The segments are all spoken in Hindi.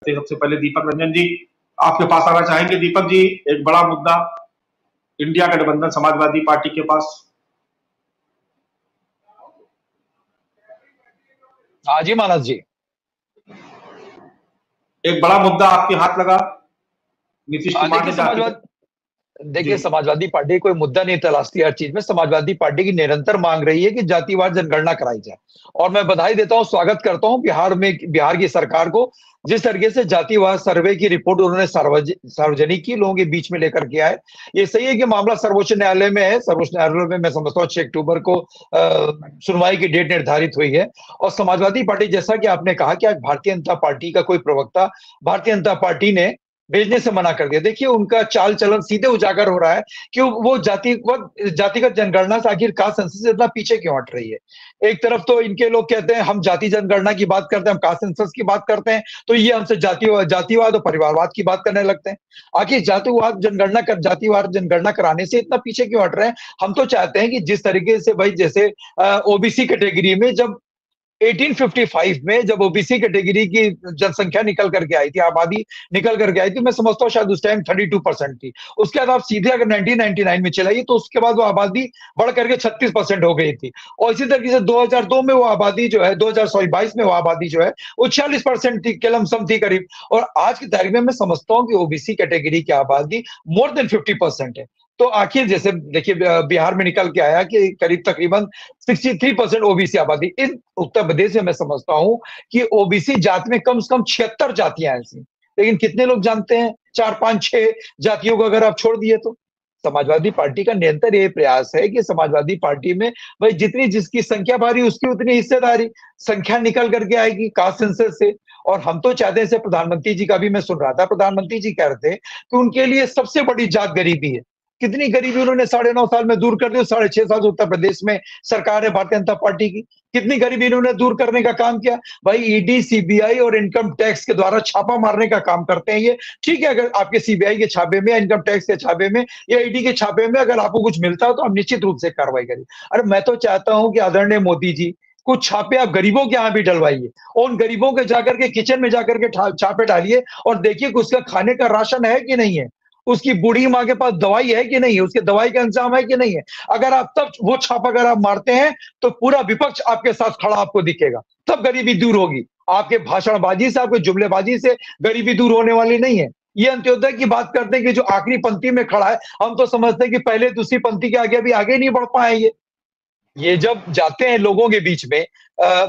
सबसे पहले दीपक रंजन जी आपके पास आना चाहेंगे। दीपक जी, एक बड़ा मुद्दा इंडिया गठबंधन समाजवादी पार्टी के पास। हाँ जी मानस जी, एक बड़ा मुद्दा आपके हाथ लगा, नीतीश कुमार देखिए ने जाति। जी। समाजवादी पार्टी कोई मुद्दा नहीं तलाशती हर चीज में। समाजवादी पार्टी की निरंतर मांग रही है कि जातिवार जनगणना कराई जाए, और मैं बधाई देता हूं, स्वागत करता हूं बिहार की सरकार को, जिस तरीके से जातिवार सर्वे की रिपोर्ट उन्होंने सार्वजनिक की, लोगों के बीच में लेकर के आए। ये सही है कि मामला सर्वोच्च न्यायालय में है। सर्वोच्च न्यायालय में मैं समझता हूँ 6 अक्टूबर को सुनवाई की डेट निर्धारित हुई है। और समाजवादी पार्टी, जैसा कि आपने कहा कि आज भारतीय जनता पार्टी का कोई प्रवक्ता भारतीय जनता पार्टी ने भेजने से मना कर दिया। देखिए, उनका चाल चलन सीधे उजागर हो रहा है कि वो जातिगत जनगणना से आखिर कास्ट सेंसस से इतना पीछे क्यों हट रही है। एक तरफ तो इनके लोग कहते हैं हम जाति जनगणना की बात करते हैं, हम कास्ट सेंसस की बात करते हैं, तो ये हमसे जातिवाद और परिवारवाद की बात करने लगते हैं। आखिर जातिवाद जनगणना कराने से इतना पीछे क्यों हट रहे हैं। हम तो चाहते हैं कि जिस तरीके से भाई, जैसे ओबीसी कैटेगरी में जब 1855 में जब ओबीसी कैटेगरी की जनसंख्या निकल करके आई थी, आबादी निकल करके आई थी, मैं समझता हूँ शायद उस टाइम 32% थी। उसके बाद आप सीधे अगर 1999 में चलाइए तो उसके बाद वो आबादी बढ़ करके 36% हो गई थी। और इसी तरीके से 2002 में वो आबादी जो है, 2022 में वो आबादी जो है वो 40% थी, लमसम थी करीब। और आज की तारीख में मैं समझता हूँ कि ओबीसी कैटेगरी की आबादी मोर देन 50% है। तो आखिर जैसे देखिए, बिहार में निकल के आया कि करीब तकरीबन 63% ओबीसी आबादी। इन उत्तर प्रदेश में मैं समझता हूं कि ओबीसी जाति में कम से कम 76 जातियां ऐसी, लेकिन कितने लोग जानते हैं 4, 5, 6 जातियों को अगर आप छोड़ दिए तो। समाजवादी पार्टी का निरंतर ये प्रयास है कि समाजवादी पार्टी में भाई जितनी जिसकी संख्या भारी उसकी उतनी हिस्सेदारी, संख्या निकल करके आएगी कास्ट सेंसस से। और हम तो चाहते हैं, प्रधानमंत्री जी का भी मैं सुन रहा था, प्रधानमंत्री जी कह रहे थे कि उनके लिए सबसे बड़ी जात गरीबी है। कितनी गरीबी उन्होंने 9.5 साल में दूर कर दी। 6.5 साल से उत्तर प्रदेश में सरकार है भारतीय जनता पार्टी की, कितनी गरीबी इन्होंने दूर करने का काम किया। भाई ईडी, सीबीआई और इनकम टैक्स के द्वारा छापा मारने का काम करते हैं ये। ठीक है, अगर आपके सीबीआई के छापे में या इनकम टैक्स के छापे में या ईडी के छापे में अगर आपको कुछ मिलता है तो आप निश्चित रूप से कार्रवाई करिए। अरे मैं तो चाहता हूं कि आदरणीय मोदी जी, कुछ छापे आप गरीबों के यहाँ भी डलवाइए, और उन गरीबों के जाकर के किचन में जाकर के छापे डालिए और देखिए कि उसका खाने का राशन है कि नहीं है, उसकी बूढ़ी माँ के पास दवाई है कि नहीं है, उसके दवाई का इंतजाम है कि नहीं है। अगर आप तब वो छापा अगर आप मारते हैं तो पूरा विपक्ष आपके साथ खड़ा आपको दिखेगा, तब गरीबी दूर होगी। आपके भाषणबाजी से, आपके जुमलेबाजी से गरीबी दूर होने वाली नहीं है। ये अंत्योदय की बात करते हैं कि जो आखिरी पंक्ति में खड़ा है, हम तो समझते हैं कि पहले दूसरी पंक्ति के आगे भी आगे नहीं बढ़ पाए ये जब जाते हैं लोगों के बीच में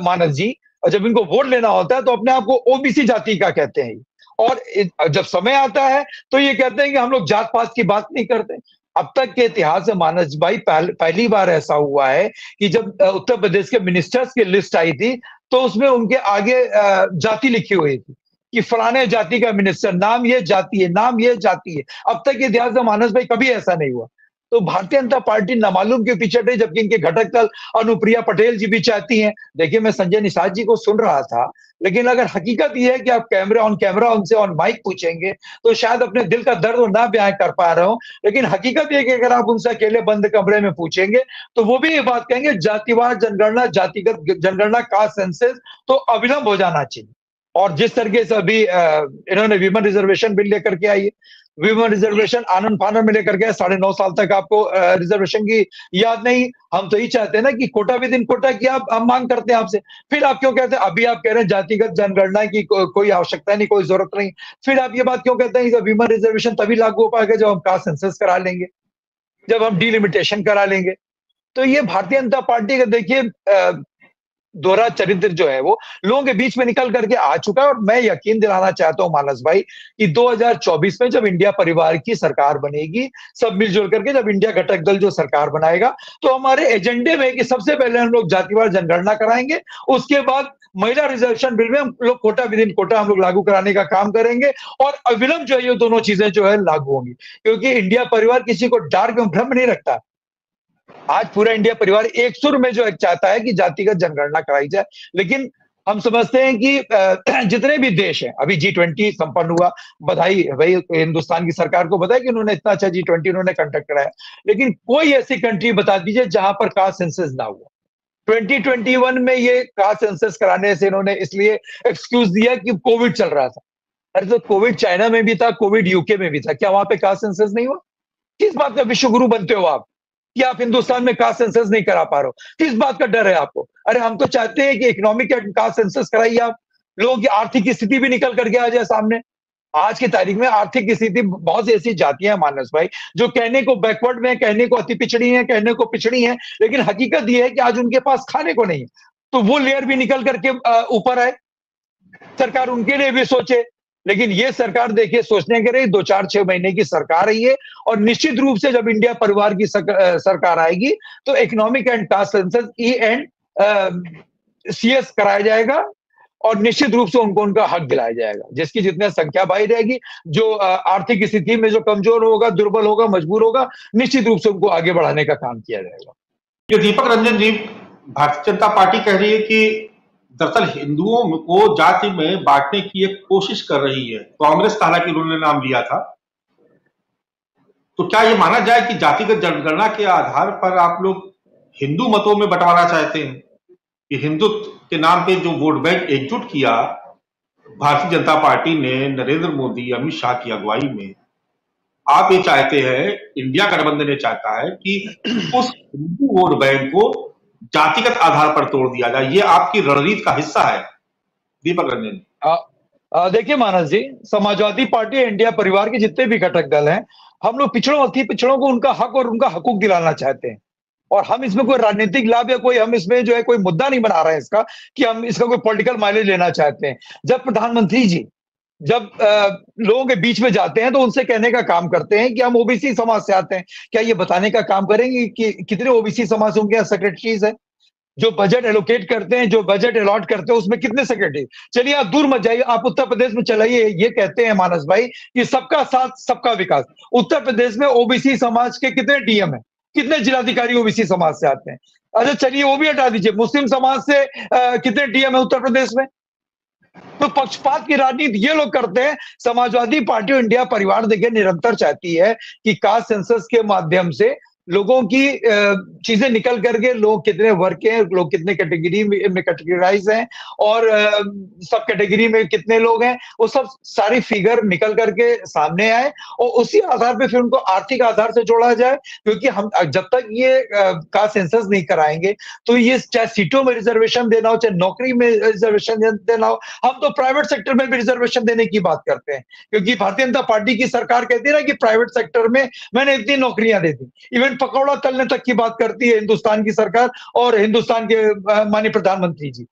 मानस जी, और जब इनको वोट लेना होता है तो अपने आप को ओबीसी जाति का कहते हैं। और जब समय आता है तो ये कहते हैं कि हम लोग जात पात की बात नहीं करते। अब तक के इतिहास में मानस भाई पहली बार ऐसा हुआ है कि जब उत्तर प्रदेश के मिनिस्टर्स की लिस्ट आई थी तो उसमें उनके आगे जाति लिखी हुई थी कि फलाने जाति का मिनिस्टर, नाम ये जाति है, नाम ये जाति है। अब तक के इतिहास में मानस भाई कभी ऐसा नहीं हुआ। तो भारतीय जनता पार्टी नामालूम के पीछे हटे, जबकि इनके घटक दल अनुप्रिया पटेल जी भी चाहती हैं। देखिए, मैं संजय निषाद जी को सुन रहा था, लेकिन अगर हकीकत यह है कि आप कैमरा उनसे ऑन माइक पूछेंगे तो शायद अपने दिल का दर्द वो ना बयां कर पा रहे हो, लेकिन हकीकत यह कि अगर आप उनसे अकेले बंद कमरे में पूछेंगे तो वो भी ये बात कहेंगे, जातिवार जनगणना, जातिगत जनगणना, कास्ट सेंसस तो अविलंब हो जाना चाहिए। और जिस तरीके से अभी इन्होंने विमेन रिजर्वेशन बिल लेकर के आई है, विमेन रिजर्वेशन आनंद फानन में लेकर गए, 9.5 साल तक आपको रिजर्वेशन की याद नहीं। हम तो ये चाहते हैं ना कि कोटा विद इन कोटा की आप हम मांग करते हैं आपसे। फिर आप क्यों कहते हैं, अभी आप कह रहे हैं जातिगत जनगणना की कोई आवश्यकता नहीं, कोई जरूरत नहीं। फिर आप ये बात क्यों कहते हैं कि विमेन रिजर्वेशन तभी लागू हो पाएगा जब हम कास्ट सेंसस करा लेंगे, जब हम डिलिमिटेशन करा लेंगे। तो ये भारतीय जनता पार्टी का देखिए दोहरा चरित्र जो है वो लोगों के बीच में निकल करके आ चुका है। और मैं यकीन दिलाना चाहता हूं मानस भाई कि 2024 में जब इंडिया परिवार की सरकार बनेगी, सब मिलजुल करके जब इंडिया घटक दल जो सरकार बनाएगा, तो हमारे एजेंडे में कि सबसे पहले हम लोग जातिवार जनगणना कराएंगे, उसके बाद महिला रिजर्वेशन बिल में हम लोग कोटा विद इन कोटा हम लोग लागू कराने का काम करेंगे, और अविलंब जो है ये दोनों चीजें जो है लागू होंगी। क्योंकि इंडिया परिवार किसी को डार्क में भ्रम नहीं रखता। आज पूरा इंडिया परिवार एक सुर में जो चाहता है कि जातिगत जनगणना कराई जाए। लेकिन हम समझते हैं कि जितने भी देश हैं, अभी G20 संपन्न हुआ, बधाई भाई हिंदुस्तान की सरकार को बधाई कि उन्होंने इतना अच्छा G20 उन्होंने कंडक्ट कराया। लेकिन कोई ऐसी कंट्री बता दीजिए जहां पर कास्ट सेंसस ना हुआ। 2021 में ये कास्ट सेंसस कराने से इन्होंने इसलिए एक्सक्यूज दिया कि कोविड चल रहा था। अरे तो कोविड चाइना में भी था, कोविड यूके में भी था, क्या वहां पे कास्ट सेंसस नहीं हुआ? किस बात का विश्व गुरु बनते हो आप कि आप हिंदुस्तान में कास्ट सेंसस नहीं करा पा रहे हो? किस बात का डर है आपको? अरे हम तो चाहते हैं कि इकोनॉमिक कास्ट सेंसस कराइए आप, लोगों की आर्थिक स्थिति भी निकल करके आ जाए सामने। आज की तारीख में आर्थिक स्थिति बहुत सी ऐसी जातियां हैं मानस भाई, जो कहने को बैकवर्ड में, कहने को अति पिछड़ी है, कहने को पिछड़ी है, लेकिन हकीकत यह है कि आज उनके पास खाने को नहीं है। तो वो लेयर भी निकल करके ऊपर आए, सरकार उनके लिए भी सोचे। लेकिन ये सरकार देखिए सोचने के रही, 2-4-6 महीने की सरकार है ये, और निश्चित रूप से जब इंडिया परिवार की सरकार आएगी तो economic and caste census E and CS कराया जाएगा, और निश्चित रूप से उनको उनका हक दिलाया जाएगा। जिसकी जितनी संख्या बढ़ी रहेगी, जो आर्थिक स्थिति में जो कमजोर होगा, दुर्बल होगा, मजबूर होगा, निश्चित रूप से उनको आगे बढ़ाने का काम किया जाएगा। ये दीपक रंजन जी, भारतीय जनता पार्टी कह रही है कि दरअसल हिंदुओं को जाति में बांटने की एक कोशिश कर रही है। कांग्रेस का हालांकि उन्होंने नाम लिया था। तो क्या ये माना जाए कि जातिगत जनगणना के आधार पर आप लोग हिंदू मतों में बंटवारा चाहते हैं, कि हिंदुत्व के नाम पे जो वोट बैंक एकजुट किया भारतीय जनता पार्टी ने नरेंद्र मोदी, अमित शाह की अगुवाई में, आप ये चाहते हैं, इंडिया गठबंधन ये चाहता है कि उस हिंदू वोट बैंक को जातिगत आधार पर तोड़ दिया जाए, ये आपकी रणनीति का हिस्सा है दीपक रंजन? देखिए मानस जी, समाजवादी पार्टी, इंडिया परिवार के जितने भी घटक दल हैं, हम लोग पिछड़ों, अति पिछड़ों को उनका हक और उनका हकूक दिलाना चाहते हैं। और हम इसमें कोई राजनीतिक लाभ या कोई, हम इसमें जो है कोई मुद्दा नहीं बना रहे हैं इसका, कि हम इसका कोई पॉलिटिकल माइलेज लेना चाहते हैं। जब प्रधानमंत्री जी जब लोगों के बीच में जाते हैं तो उनसे कहने का काम करते हैं कि हम ओबीसी समाज से आते हैं, क्या ये बताने का काम करेंगे कि कितने ओबीसी समाज उनके यहाँ सेक्रेटरीज है, जो बजट एलोकेट करते हैं, जो बजट अलॉट करते हैं, उसमें कितने सेक्रेटरी? चलिए आप दूर मत जाइए, आप उत्तर प्रदेश में चलाइए। ये कहते हैं मानस भाई कि सबका साथ सबका विकास। उत्तर प्रदेश में ओबीसी समाज के कितने डीएम है, कितने जिलाधिकारी ओबीसी समाज से आते हैं? अच्छा चलिए वो भी हटा दीजिए, मुस्लिम समाज से कितने डीएम है उत्तर प्रदेश में? तो पक्षपात की राजनीति ये लोग करते हैं। समाजवादी पार्टी और इंडिया परिवार देखिए निरंतर चाहती है कि कास्ट सेंसस के माध्यम से लोगों की चीजें निकल करके, लोग कितने वर्ग के हैं, लोग कितने कैटेगरी में कैटेगराइज हैं, और सब कैटेगरी में कितने लोग हैं, वो सब सारी फिगर निकल करके सामने आए, और उसी आधार पे फिर उनको आर्थिक आधार से जोड़ा जाए। क्योंकि हम जब तक ये कास्ट सेंसस नहीं कराएंगे तो ये चाहे सीटों में रिजर्वेशन देना हो, चाहे नौकरी में रिजर्वेशन देना हो, हम तो प्राइवेट सेक्टर में भी रिजर्वेशन देने की बात करते हैं। क्योंकि भारतीय जनता पार्टी की सरकार कहती है ना कि प्राइवेट सेक्टर में मैंने इतनी नौकरियां दे दी, इवन पकौड़ा तलने तक की बात करती है हिंदुस्तान की सरकार और हिंदुस्तान के माननीय प्रधानमंत्री जी।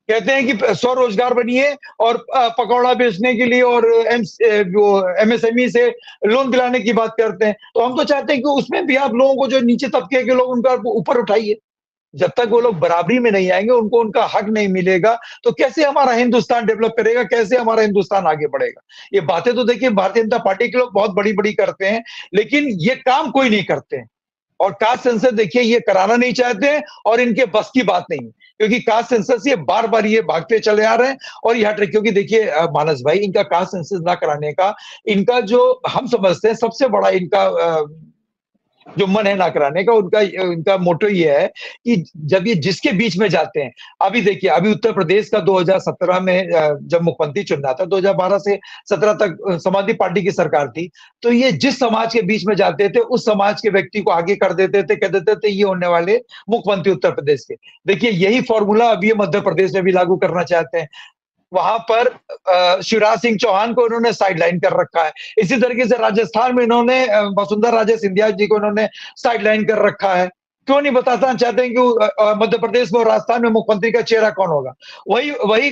कहते हैं कि स्वरोजगार बनिए और पकौड़ा बेचने के लिए और एमएसएमई से लोन दिलाने की बात करते हैं। तो हम तो चाहते हैं कि उसमें भी आप लोगों को, जो नीचे तबके के लोग, उनका ऊपर उठाइए। जब तक वो लोग बराबरी में नहीं आएंगे, उनको उनका हक नहीं मिलेगा, तो कैसे हमारा हिंदुस्तान डेवलप करेगा, कैसे हमारा हिंदुस्तान आगे बढ़ेगा? ये बातें तो देखिए भारतीय जनता पार्टी के लोग बहुत बड़ी बड़ी करते हैं, लेकिन ये काम कोई नहीं करते हैं। और कास्ट सेंसस देखिए ये कराना नहीं चाहते हैं, और इनके बस की बात नहीं है, क्योंकि कास्ट सेंसस ये बार बार ये भागते चले आ रहे हैं और ये हट रहे। क्योंकि देखिए मानस भाई, इनका कास्ट सेंसस ना कराने का, इनका जो हम समझते हैं सबसे बड़ा इनका जो मन है ना कराने का, उनका मोटो ये है कि जब ये जिसके बीच में जाते हैं, अभी देखिए, अभी उत्तर प्रदेश का 2017 में जब मुख्यमंत्री चुना था, 2012 से 17 तक समाजवादी पार्टी की सरकार थी, तो ये जिस समाज के बीच में जाते थे उस समाज के व्यक्ति को आगे कर देते थे, कह देते थे ये होने वाले मुख्यमंत्री उत्तर प्रदेश के। देखिए यही फॉर्मूला अभी मध्य प्रदेश में भी लागू करना चाहते हैं। वहां पर शिवराज सिंह चौहान को इन्होंने साइडलाइन कर रखा है। इसी तरीके से राजस्थान में इन्होंने वसुंधरा राजे सिंधिया जी को इन्होंने साइडलाइन कर रखा है। क्यों नहीं बताना चाहते हैं कि मध्य प्रदेश में और राजस्थान में मुख्यमंत्री का चेहरा कौन होगा? वही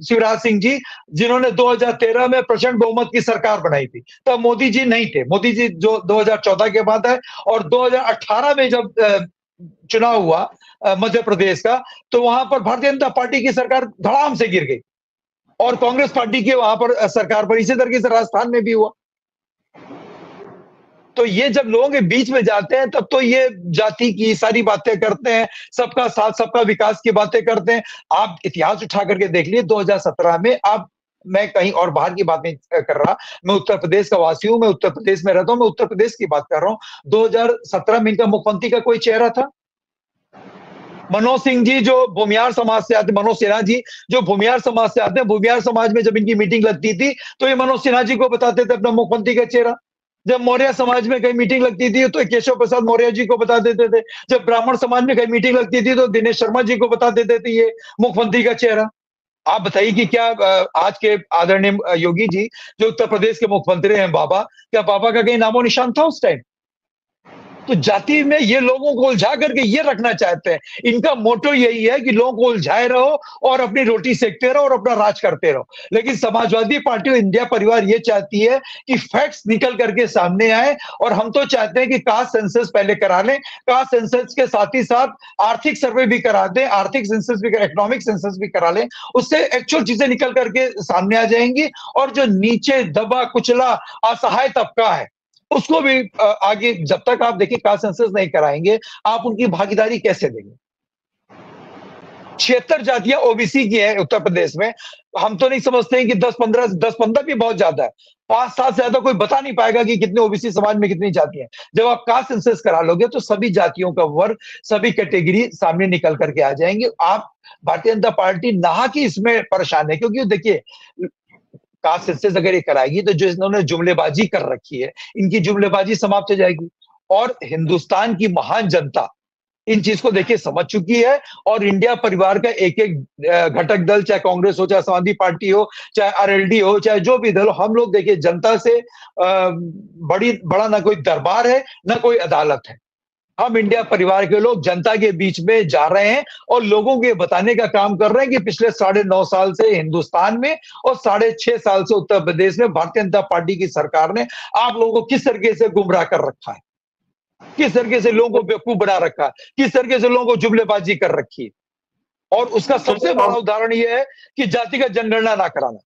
शिवराज सिंह जी, जिन्होंने 2013 में प्रचंड बहुमत की सरकार बनाई थी। तब मोदी जी नहीं थे, मोदी जी जो 2014 के बाद है, और 2018 में जब चुनाव हुआ मध्य प्रदेश का, तो वहां पर भारतीय जनता पार्टी की सरकार धड़ाम से गिर गई और कांग्रेस पार्टी के वहां पर सरकार पर। इसी तरीके से राजस्थान में भी हुआ। तो ये जब लोगों के बीच में जाते हैं तब तो ये जाति की सारी बातें करते हैं, सबका साथ सबका विकास की बातें करते हैं। आप इतिहास उठा करके देख लिए 2017 में। आप, मैं कहीं और बाहर की बात नहीं कर रहा, मैं उत्तर प्रदेश का वासी हूं, मैं उत्तर प्रदेश में रहता हूं, मैं उत्तर प्रदेश की बात कर रहा हूं। 2017 में इनका मुख्यमंत्री का कोई चेहरा था? मनोज सिंह जी जो भूमियार समाज से आते, मनोज सिन्हा जी जो भूमियार समाज से आते हैं, भूमियार समाज में जब इनकी मीटिंग लगती थी तो ये मनोज सिन्हा जी को बताते थे अपना मुख्यमंत्री का चेहरा। जब मौर्य समाज में कहीं मीटिंग लगती थी तो केशव प्रसाद मौर्य जी को बता देते थे। जब ब्राह्मण समाज में कहीं मीटिंग लगती थी तो दिनेश शर्मा जी को बता देते थे ये मुख्यमंत्री का चेहरा। आप बताइए कि क्या आज के आदरणीय योगी जी जो उत्तर प्रदेश के मुख्यमंत्री हैं, बाबा, क्या बाबा का कहीं नामो निशान था उस टाइम? तो जाति में ये लोगों को उलझा करके ये रखना चाहते हैं। इनका मोटो यही है कि लोगों को उलझाए रहो और अपनी रोटी सेकते रहो और अपना राज करते रहो। लेकिन समाजवादी पार्टी और इंडिया परिवार ये चाहती है कि फैक्ट्स निकल करके सामने आए, और हम तो चाहते हैं कि कास्ट सेंसस पहले करा लें, कास्ट सेंसस के साथ ही साथ आर्थिक सर्वे भी करा दें, आर्थिक सेंसस भी, इकोनॉमिक सेंसस भी करा लें। उससे एक्चुअल चीजें निकल करके सामने आ जाएंगी, और जो नीचे दबा कुचला असहाय तबका है उसको भी आगे, जब तक आप देखिए कास्ट सेंसस नहीं कराएंगे, आप उनकी भागीदारी कैसे देंगे? 76 जातियां ओबीसी की हैं उत्तर प्रदेश में। हम तो नहीं समझते हैं कि 10-15 भी बहुत ज्यादा है। 5-7 से ज्यादा कोई बता नहीं पाएगा कि कितने ओबीसी समाज में कितनी जातियां हैं। जब आप कास्ट सेंसस करा लोगे तो सभी जातियों का वर्ग, सभी कैटेगरी सामने निकल करके आ जाएंगे। आप भारतीय जनता पार्टी नाहक ही इसमें परेशान है, क्योंकि देखिए कास्ट सेंसस अगर ये कराएगी तो जो इन्होंने जुमलेबाजी कर रखी है, इनकी जुमलेबाजी समाप्त हो जाएगी। और हिंदुस्तान की महान जनता इन चीज को देखिए समझ चुकी है, और इंडिया परिवार का एक एक घटक दल, चाहे कांग्रेस हो, चाहे समाजवादी पार्टी हो, चाहे आरएलडी हो, चाहे जो भी दल हो, हम लोग देखिए जनता से बड़ा ना कोई दरबार है ना कोई अदालत है। हम इंडिया परिवार के लोग जनता के बीच में जा रहे हैं और लोगों को बताने का काम कर रहे हैं कि पिछले 9.5 साल से हिंदुस्तान में और 6.5 साल से उत्तर प्रदेश में भारतीय जनता पार्टी की सरकार ने आप लोगों को किस तरीके से गुमराह कर रखा है, किस तरीके से लोगों को बेवकूफ बना रखा है, किस तरीके से लोगों को जुमलेबाजी कर रखी है। और उसका सबसे बड़ा उदाहरण यह है कि जातिगत जनगणना ना कराना।